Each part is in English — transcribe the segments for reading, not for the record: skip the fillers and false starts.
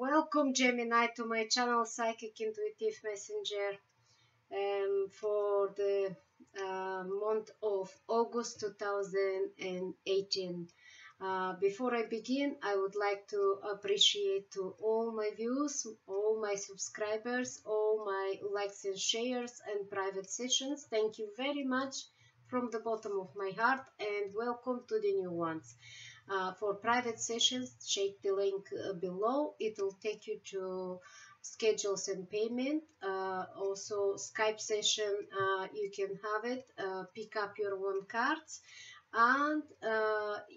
Welcome Gemini to my channel Psychic Intuitive Messenger for the month of August 2018. Before I begin, I would like to appreciate to all my views, all my subscribers, all my likes and shares and private sessions. Thank you very much from the bottom of my heart, and welcome to the new ones. For private sessions, check the link below. It will take you to schedules and payment. Also Skype session, you can have it, pick up your own cards, and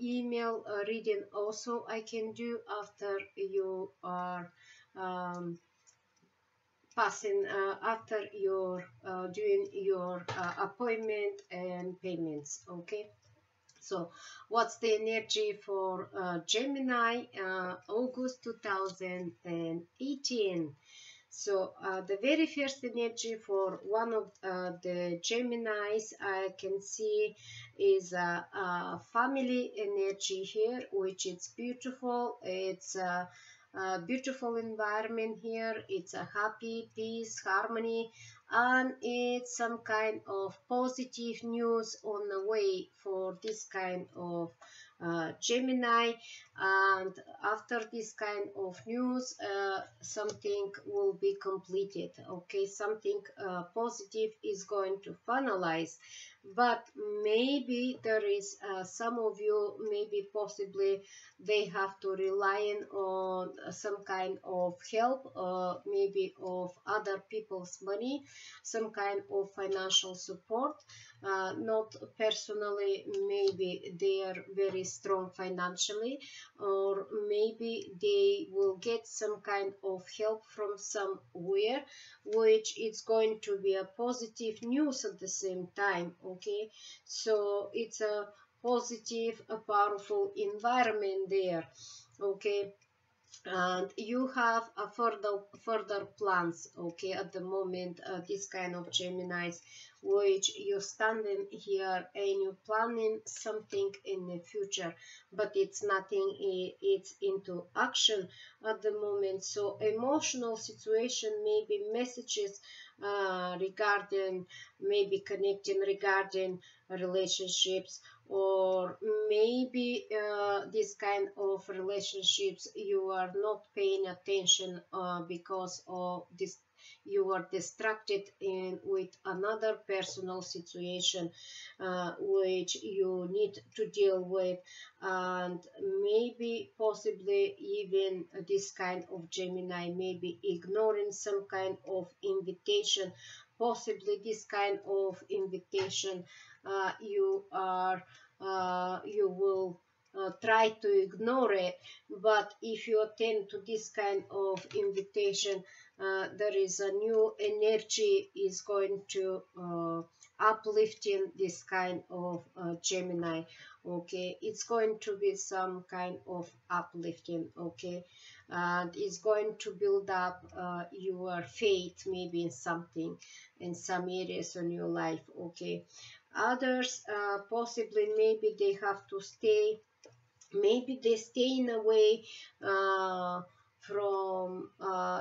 email reading also I can do after you are passing after you're doing your appointment and payments. Okay, so what's the energy for Gemini August 2018? So the very first energy for one of the Geminis I can see is a family energy here, which is beautiful. It's a beautiful environment here. It's a happy, peace, harmony, and it's some kind of positive news on the way for this kind of Gemini. And after this kind of news, something will be completed. Okay, something positive is going to finalize. But maybe there is some of you, maybe possibly they have to rely on some kind of help, maybe of other people's money, some kind of financial support. Not personally, maybe they are very strong financially, or maybe they will get some kind of help from somewhere, which is going to be a positive news at the same time. Okay, so it's a positive, a powerful environment there. Okay, and you have a further plans. Okay, at the moment, this kind of Geminis, which you're standing here and you're planning something in the future, but it's nothing, it's into action at the moment. So emotional situation, maybe messages regarding, maybe connecting regarding relationships, or maybe this kind of relationships you are not paying attention because of this, you are distracted in with another personal situation which you need to deal with. And maybe possibly even this kind of Gemini may be ignoring some kind of invitation. Possibly this kind of invitation you will try to ignore it, but if you attend to this kind of invitation, there is a new energy is going to uplifting this kind of Gemini. Okay, it's going to be some kind of uplifting. Okay, and it's going to build up your faith, maybe in something, in some areas in your life. Okay, others possibly maybe they have to stay, maybe they stay in a way from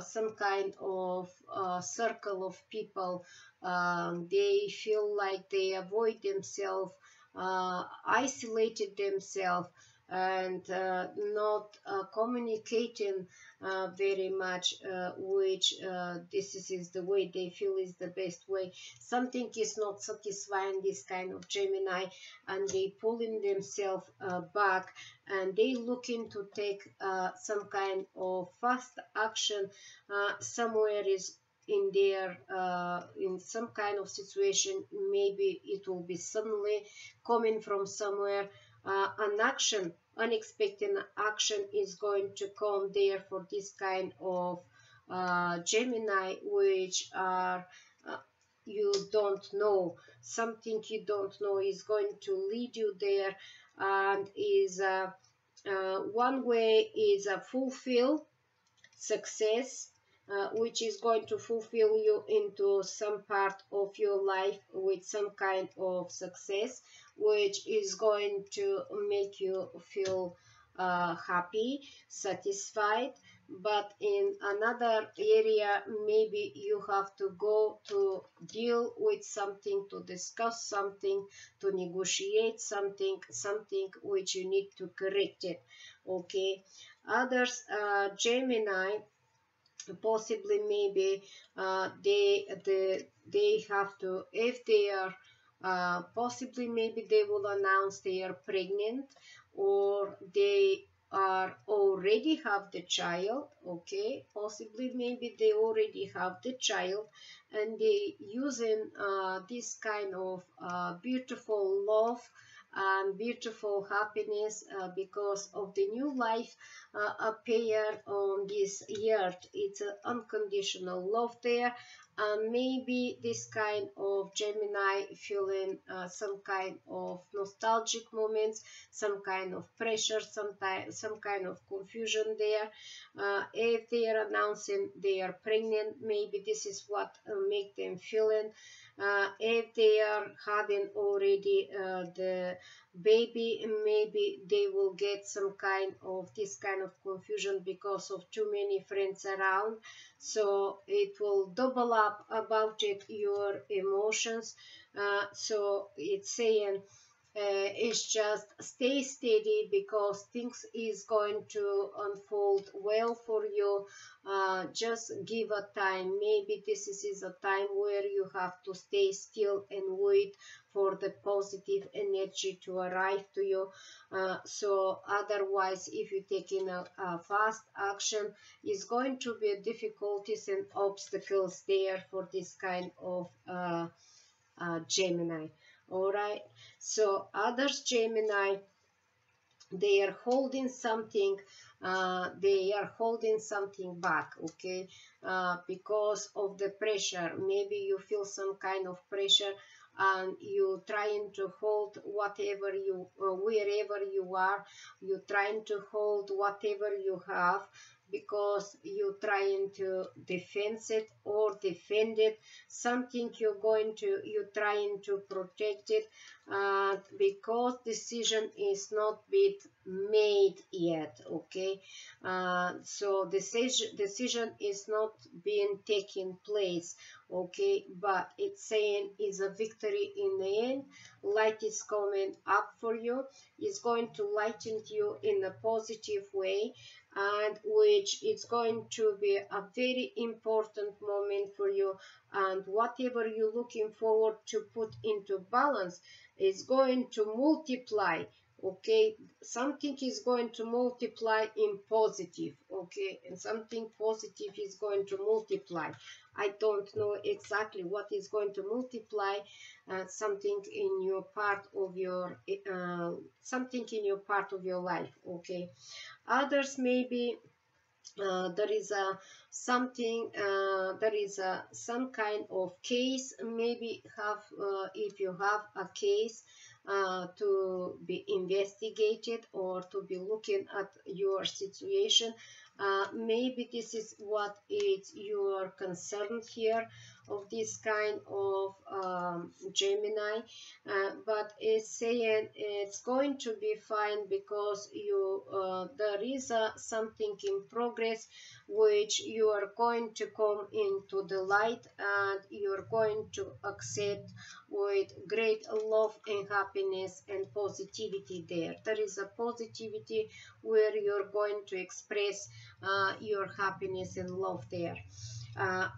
some kind of circle of people. They feel like they avoid themselves, isolated themselves, and not communicating very much, which this is the way they feel is the best way. Something is not satisfying this kind of Gemini, and they pulling themselves back, and they looking to take some kind of fast action somewhere is in their in some kind of situation. Maybe it will be suddenly coming from somewhere. An action, unexpected action is going to come there for this kind of Gemini, which are you don't know. Something you don't know is going to lead you there, and is one way is a fulfill success, which is going to fulfill you into some part of your life with some kind of success, which is going to make you feel happy, satisfied. But in another area, maybe you have to go to deal with something, to discuss something, to negotiate something, something which you need to correct it. Okay. Others, Gemini, possibly maybe they have to, if they are possibly maybe they will announce they are pregnant, or they are already have the child. Okay, possibly maybe they already have the child, and they using this kind of beautiful love and beautiful happiness because of the new life appear on this earth. It's an unconditional love there, and maybe this kind of Gemini feeling some kind of nostalgic moments, some kind of pressure, some kind of confusion there. If they are announcing they are pregnant, maybe this is what make them feeling. If they are having already the baby, maybe they will get some kind of this kind of confusion because of too many friends around. So it will double up about it your emotions. So it's saying it's just stay steady, because things is going to unfold well for you. Just give a time. Maybe this is a time where you have to stay still and wait for the positive energy to arrive to you. So otherwise, if you take in a fast action, it's going to be difficulties and obstacles there for this kind of Gemini. All right. So others Gemini, they are holding something. They are holding something back. Okay, because of the pressure. Maybe you feel some kind of pressure, and you trying to hold whatever you, wherever you are, you trying to hold whatever you have, because you're trying to defend it or defend it, something you're trying to protect it, because decision is not been made yet. Okay, so decision is not being taken place. Okay, but it's saying is a victory in the end. Light is coming up for you. It's going to lighten you in a positive way, and which is going to be a very important moment for you. And whatever you're looking forward to put into balance is going to multiply. Okay, something is going to multiply in positive. Okay, and something positive is going to multiply. I don't know exactly what is going to multiply. Something in your part of your something in your part of your life. Okay, others maybe there is a something, there is a some kind of case. Maybe have if you have a case to be investigated, or to be looking at your situation, maybe this is what is your concern here of this kind of Gemini, but it's saying it's going to be fine, because you there is something in progress which you are going to come into the light, and you're going to accept with great love and happiness and positivity there. There is a positivity where you're going to express your happiness and love there.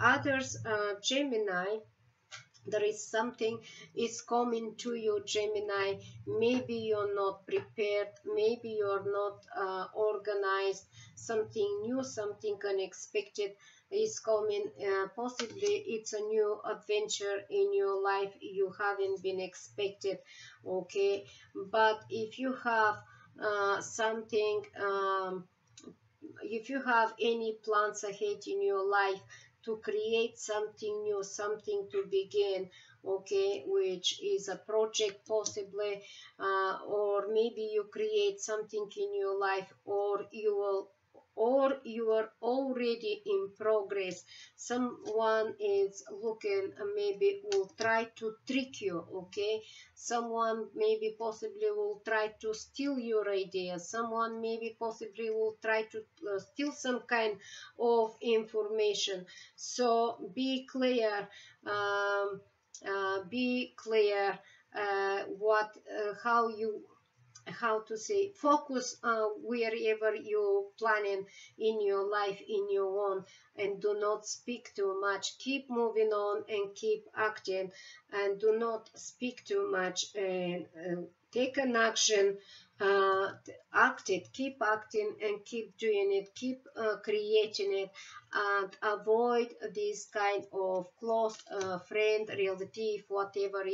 Others, Gemini, there is something is coming to you, Gemini. Maybe you're not prepared, maybe you're not organized. Something new, something unexpected is coming. Possibly it's a new adventure in your life you haven't been expected. Okay, but if you have something, if you have any plans ahead in your life to create something new, something to begin, okay, which is a project possibly, or maybe you create something in your life, or you will or you are already in progress. Someone is looking, maybe will try to trick you, okay? Someone maybe possibly will try to steal your idea. Someone maybe possibly will try to steal some kind of information. So be clear, be clear what how to say, focus wherever you're planning in your life, in your own, and do not speak too much. Keep moving on and keep acting, and do not speak too much, and take an action. Act it, keep acting and keep doing it, keep creating it, and avoid this kind of close friend, relative, whatever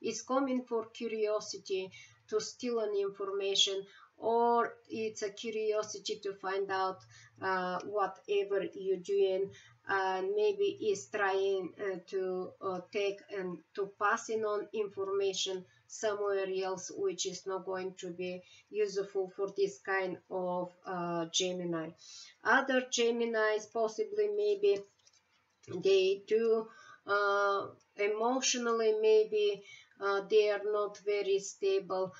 is coming for curiosity to steal an information, or it's a curiosity to find out whatever you're doing, and maybe is trying to take and to passing on information somewhere else, which is not going to be useful for this kind of Gemini. Other Geminis possibly maybe they do emotionally, maybe they are not very stable.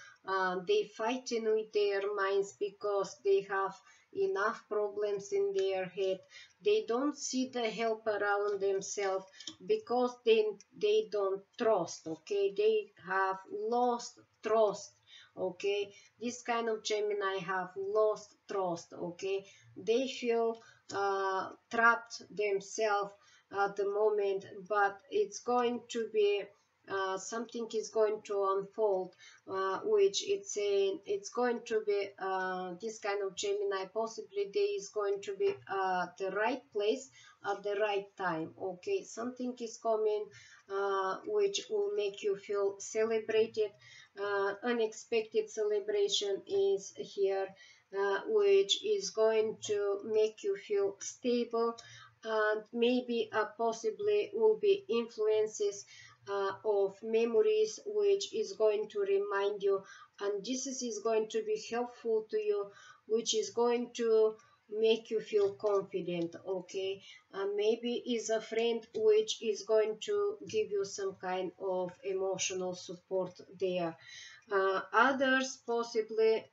They fighting with their minds because they have enough problems in their head. They don't see the help around themselves because they don't trust, okay? They have lost trust, okay? This kind of Gemini have lost trust, okay? They feel trapped themselves at the moment, but it's going to be something is going to unfold, which it's saying it's going to be this kind of Gemini possibly there is going to be the right place at the right time, okay? Something is coming which will make you feel celebrated. Unexpected celebration is here, which is going to make you feel stable, and maybe possibly will be influences of memories which is going to remind you, and this is going to be helpful to you, which is going to make you feel confident, okay? Maybe is a friend which is going to give you some kind of emotional support there. Others possibly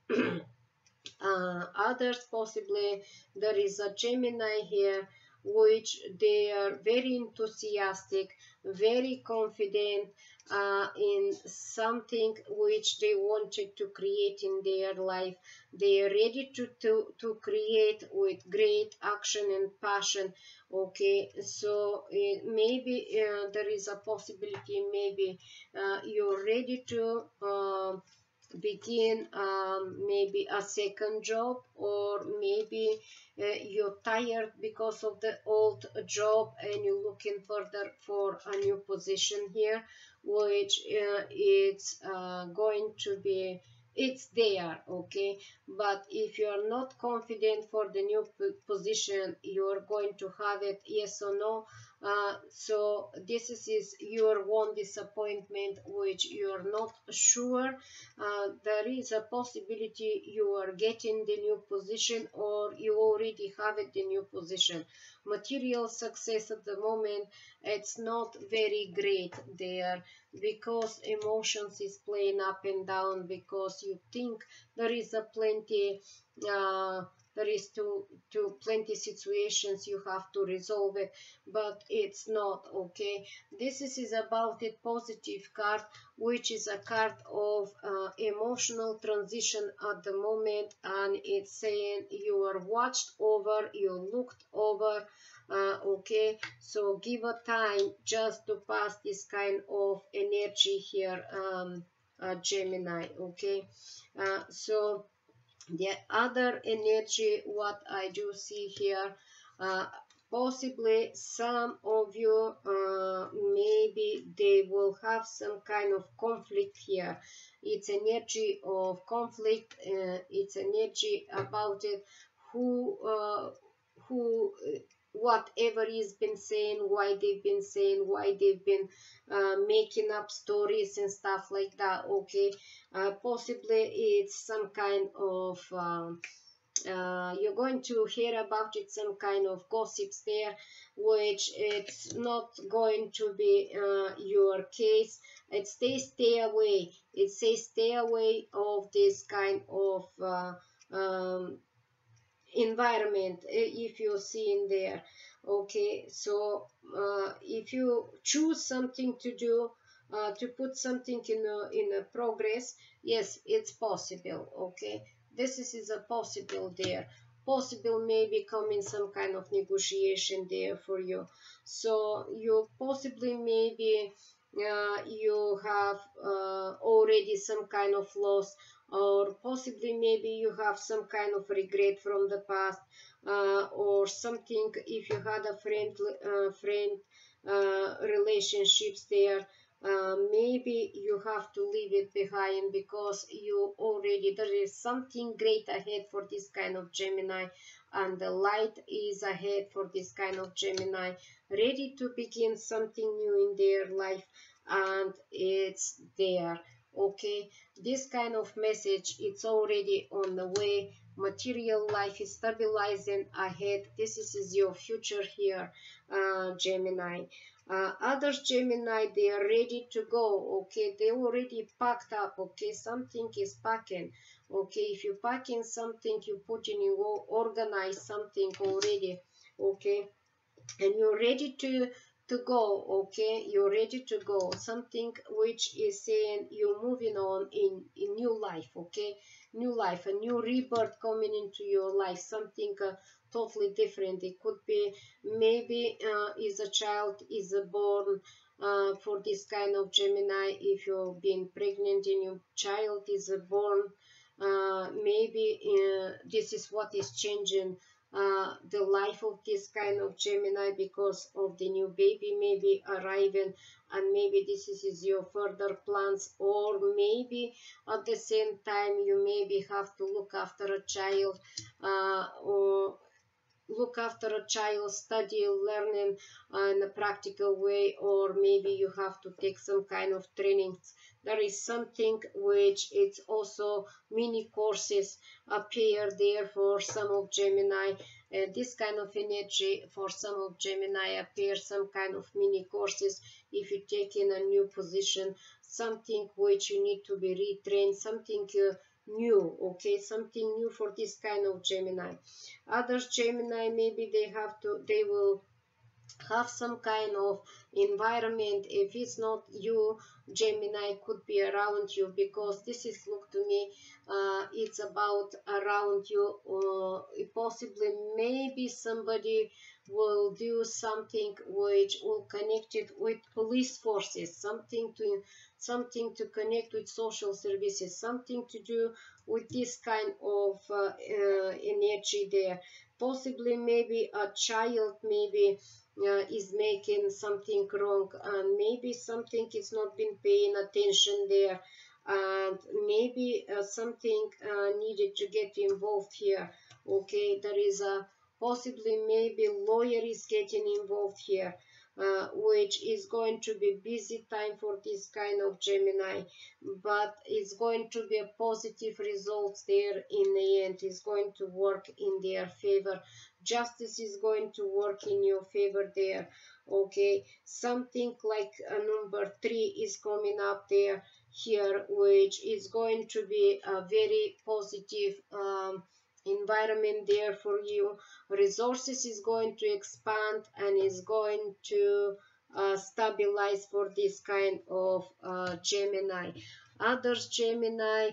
there is a Gemini here which they are very enthusiastic, very confident in something which they wanted to create in their life. They are ready to create with great action and passion, okay? So maybe there is a possibility, maybe you're ready to begin maybe a second job, or maybe you're tired because of the old job and you're looking further for a new position here, which it's going to be, it's there, okay? But if you are not confident for the new position, you're going to have it, yes or no. So this is your one disappointment, which you are not sure. There is a possibility you are getting the new position, or you already have it, the new position. Material success at the moment, it's not very great there, because emotions is playing up and down, because you think there is a plenty there is plenty situations you have to resolve it, but it's not, okay? This is about a positive card, which is a card of emotional transition at the moment, and it's saying you are watched over, you looked over, okay? So give a time just to pass this kind of energy here, Gemini, okay? So the other energy what I do see here, possibly some of you maybe they will have some kind of conflict here. It's energy of conflict, it's energy about it, who whatever is been saying, why they've been saying, why they've been making up stories and stuff like that, okay? Possibly it's some kind of you're going to hear about it, some kind of gossips there, which it's not going to be your case. It says stay away. It says stay away of this kind of environment, if you see in there. Okay, so if you choose something to do, to put something in a progress, yes, it's possible. Okay, this is a possible there. Possible maybe coming some kind of negotiation there for you. So you possibly maybe you have already some kind of loss, or possibly maybe you have some kind of regret from the past, or something. If you had a friend relationships there, maybe you have to leave it behind, because you already, there is something great ahead for this kind of Gemini, and the light is ahead for this kind of Gemini, ready to begin something new in their life, and it's there. Okay, this kind of message, it's already on the way. Material life is stabilizing ahead. This is your future here, Gemini. Others Gemini, they are ready to go. Okay, they already packed up. Okay, something is packing. Okay, if you packing something, you put in, you organize something already. Okay, and you're ready to go. Okay, you're ready to go, something which is saying you're moving on in new life. Okay, new life, a new rebirth coming into your life, something totally different. It could be maybe is a child is born for this kind of Gemini. If you've been pregnant and your child is born, maybe this is what is changing the life of this kind of Gemini, because of the new baby maybe arriving, and maybe this is your further plans, or maybe at the same time you maybe have to look after a child, or look after a child, study, learning in a practical way, or maybe you have to take some kind of trainings. There is something which it's also mini courses appear there for some of Gemini. This kind of energy for some of Gemini appear some kind of mini courses. If you take in a new position, something which you need to be retrained, something new. Okay, something new for this kind of Gemini. Others Gemini, maybe they will have some kind of environment. If it's not you, Gemini could be around you, because this is, look to me, it's about around you, or possibly maybe somebody will do something which will connect it with police forces, something to connect with social services, something to do with this kind of energy there. Possibly maybe a child maybe is making something wrong, and maybe something is not been paying attention there, and maybe something needed to get involved here. Okay, there is a possibly maybe lawyer is getting involved here, which is going to be busy time for this kind of Gemini, but it's going to be a positive results there. In the end, it's going to work in their favor. Justice is going to work in your favor there. Okay, something like a number 3 is coming up there here, which is going to be a very positive environment there for you. Resources is going to expand and is going to stabilize for this kind of Gemini. Others Gemini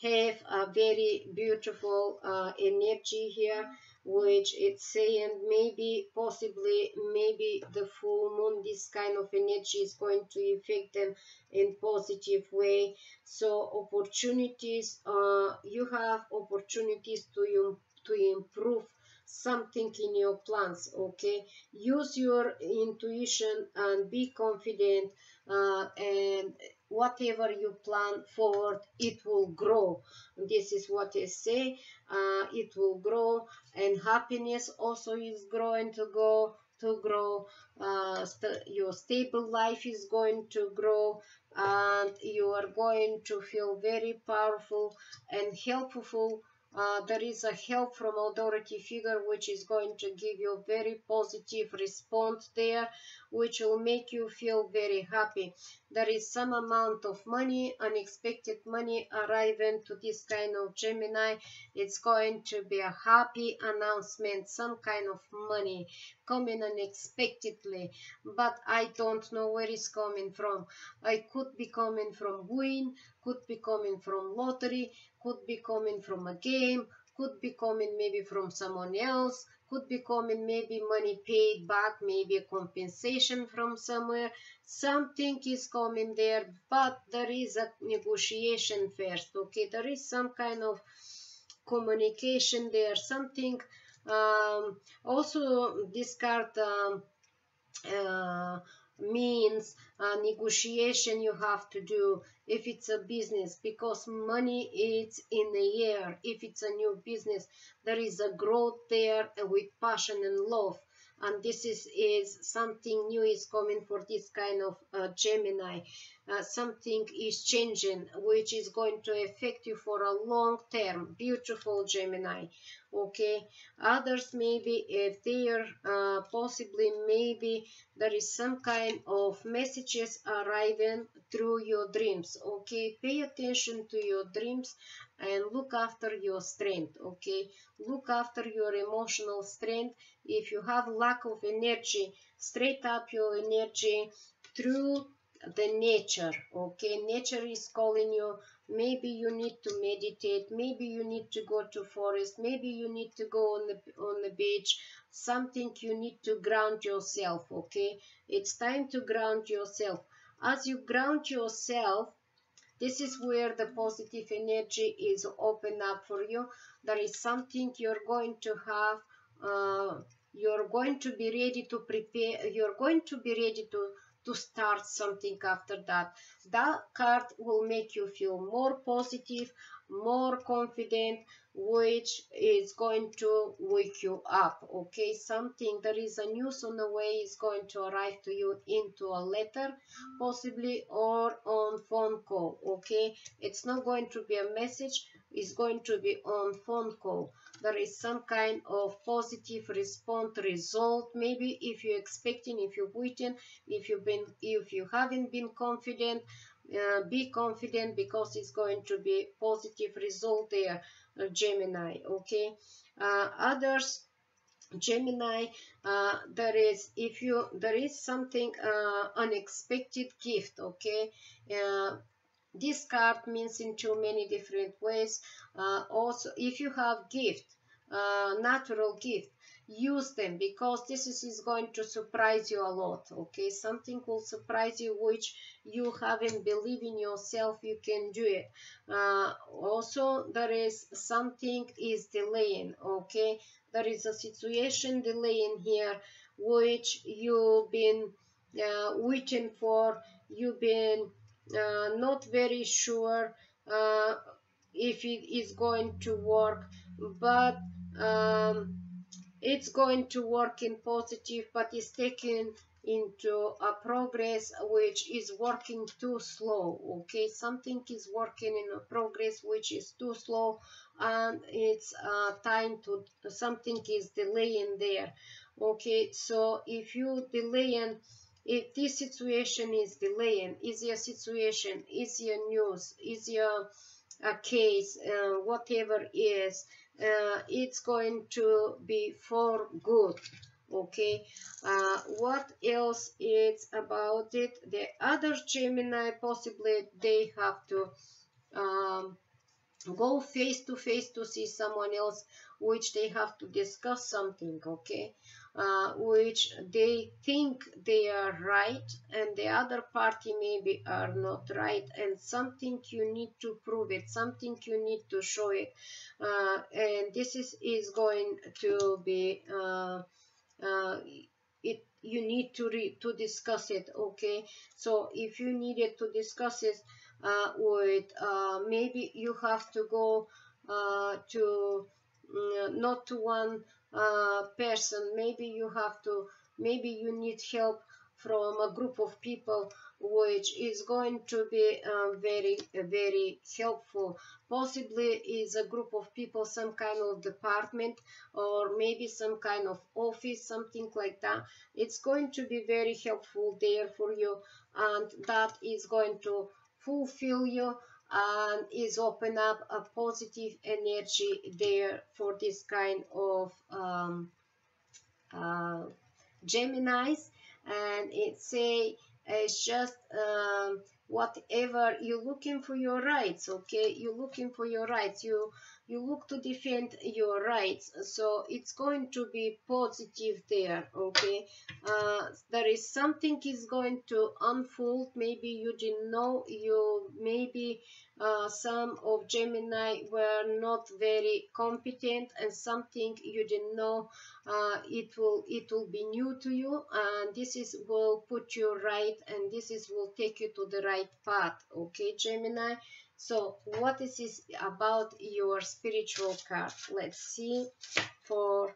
have a very beautiful energy here, which it's saying maybe possibly maybe the full moon, this kind of energy is going to affect them in positive way. So opportunities, you have opportunities to improve something in your plans. Okay, use your intuition and be confident, and whatever you plan forward, it will grow. This is what they say. It will grow, and happiness also is going to grow. Your stable life is going to grow, and you are going to feel very powerful and helpful there is a help from authority figure which is going to give you a very positive response there, which will make you feel very happy. There is some amount of money, unexpected money arriving to this kind of Gemini. It's going to be a happy announcement, some kind of money coming unexpectedly, but I don't know where it's coming from. I could be coming from win, could be coming from lottery, could be coming from a game, could be coming maybe from someone else, could be coming maybe money paid back, maybe a compensation from somewhere. Something is coming there, but there is a negotiation first, okay? There is some kind of communication there, something. Also this card means negotiation you have to do if it's a business, because money is in the air. If it's a new business, there is a growth there with passion and love, and this is something new is coming for this kind of Gemini. Something is changing which is going to affect you for a long term. Beautiful Gemini, okay? Others maybe if they are possibly maybe there is some kind of messages arriving through your dreams, okay? Pay attention to your dreams and look after your strength, okay? Look after your emotional strength. If you have lack of energy, straight up your energy through the nature, okay? Nature is calling you. Maybe you need to meditate, maybe you need to go to forest, maybe you need to go on the beach. Something you need to ground yourself, okay? It's time to ground yourself. As you ground yourself, this is where the positive energy is open up for you. There is something you're going to have, you're going to be ready to prepare, you're going to be ready to start something after that. That card will make you feel more positive, more confident, which is going to wake you up, okay? Something, there is a news on the way is going to arrive to you into a letter possibly, or on phone call, okay? It's not going to be a message, it's going to be on phone call. There is some kind of positive response, result. Maybe if you're expecting, if you're waiting, if you haven't been confident, be confident, because it's going to be positive result there, Gemini, okay? Others Gemini, there is something unexpected gift, okay? This card means in too many different ways. Also, if you have gift, natural gift, use them, because this is going to surprise you a lot, okay? Something will surprise you which you haven't believed in yourself you can do it. Also, there is something is delaying, okay? There is a situation delaying here which you've been waiting for. You've been not very sure if it is going to work, but it's going to work in positive, but it's taken into a progress which is working too slow, okay? Something is working in a progress which is too slow, and it's time to something is delaying there, okay? So if you delaying, if this situation is delaying, is your situation, is your news, is your a case, whatever is, it's going to be for good, okay? What else is about it? The other Gemini, possibly they have to go face to face to see someone else, which they have to discuss something, okay? Which they think they are right and the other party maybe are not right, and something you need to prove it, something you need to show it, and this is going to be you need to discuss it, okay? So if you needed to discuss it with maybe you have to go to not to one person, maybe you have to, maybe you need help from a group of people, which is going to be very helpful. Possibly is a group of people, some kind of department, or maybe some kind of office, something like that. It's going to be very helpful there for you, and that is going to fulfill you and is open up a positive energy there for this kind of Geminis. And it's just whatever you're looking for your rights. Okay, you're looking for your rights, you look to defend your rights, so it's going to be positive there. Okay, there is something is going to unfold. Maybe you didn't know, you maybe some of Gemini were not very competent, and something you didn't know, it will be new to you, and this is will put you right, and this is will take you to the right path. Okay, Gemini. So what is this about your spiritual card? Let's see for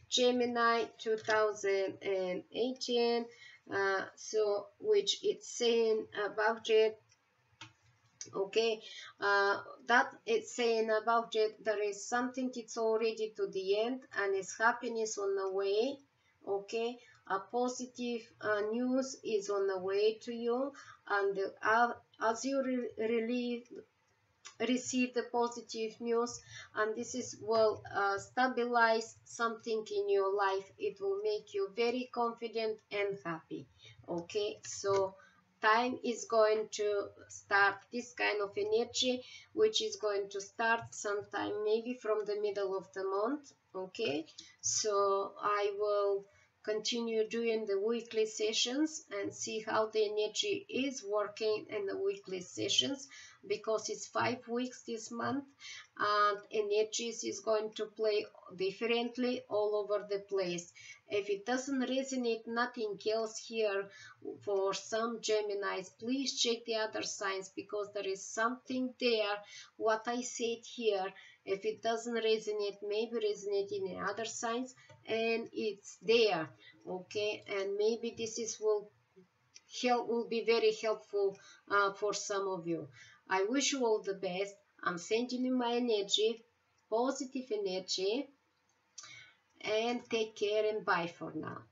Gemini 2018. So which it's saying about it. Okay, that it's saying about it, there is something, it's already to the end, and it's happiness on the way. Okay, a positive news is on the way to you, and as you receive the positive news, and this is will stabilize something in your life, it will make you very confident and happy. Okay, so time is going to start this kind of energy, which is going to start sometime maybe from the middle of the month. Okay, so I will continue doing the weekly sessions and see how the energy is working in the weekly sessions, because it's 5 weeks this month, and energies is going to play differently all over the place. If it doesn't resonate nothing else here for some Geminis, please check the other signs, because there is something there what I said here. If it doesn't resonate, maybe resonate in other signs, and it's there. Okay, and maybe this is will be very helpful for some of you. I wish you all the best. I'm sending you my energy, positive energy, and take care, and bye for now.